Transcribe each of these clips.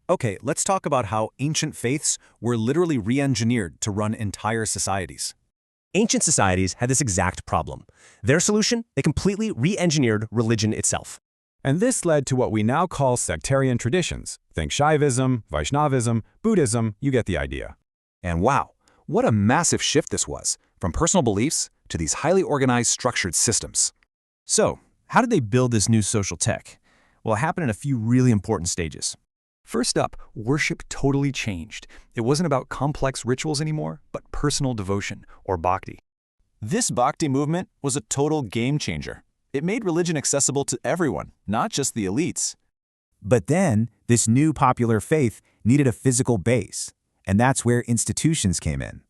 Okay, let's talk about how ancient faiths were literally re-engineered to run entire societies. Ancient societies had this exact problem. Their solution? They completely re-engineered religion itself. And this led to what we now call sectarian traditions. Think Shaivism, Vaishnavism, Buddhism, you get the idea. And wow, what a massive shift this was, from personal beliefs to these highly organized, structured systems. So, how did they build this new social tech? Well, it happened in a few really important stages. First up, worship totally changed. It wasn't about complex rituals anymore, but personal devotion, or bhakti. This bhakti movement was a total game changer. It made religion accessible to everyone, not just the elites. But then, this new popular faith needed a physical base, and that's where institutions came in.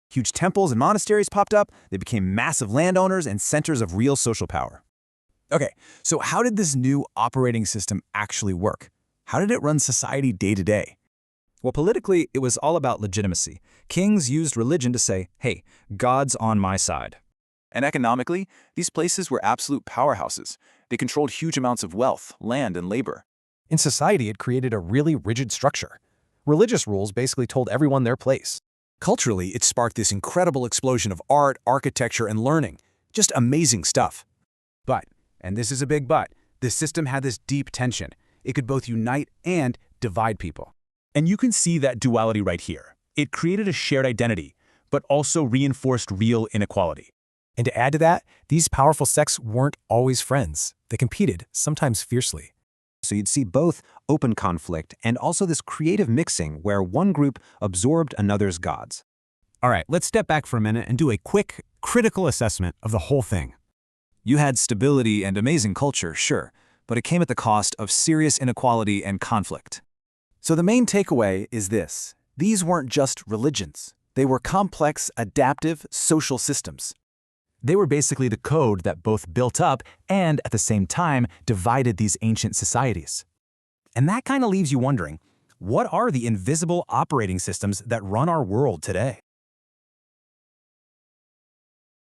Huge temples and monasteries popped up, they became massive landowners and centers of real social power. Okay, so how did this new operating system actually work? How did it run society day to day? Well, politically, it was all about legitimacy. Kings used religion to say, hey, God's on my side. And economically, these places were absolute powerhouses. They controlled huge amounts of wealth, land, and labor. In society, it created a really rigid structure. Religious rules basically told everyone their place. Culturally, it sparked this incredible explosion of art, architecture, and learning. Just amazing stuff. But, and this is a big but, this system had this deep tension. It could both unite and divide people. And you can see that duality right here. It created a shared identity, but also reinforced real inequality. And to add to that, these powerful sects weren't always friends. They competed, sometimes fiercely. So you'd see both open conflict and also this creative mixing where one group absorbed another's gods. All right, let's step back for a minute and do a quick, critical assessment of the whole thing. You had stability and amazing culture, sure, but it came at the cost of serious inequality and conflict. So the main takeaway is this. These weren't just religions. They were complex, adaptive social systems. They were basically the code that both built up and, at the same time, divided these ancient societies. And that kind of leaves you wondering, what are the invisible operating systems that run our world today?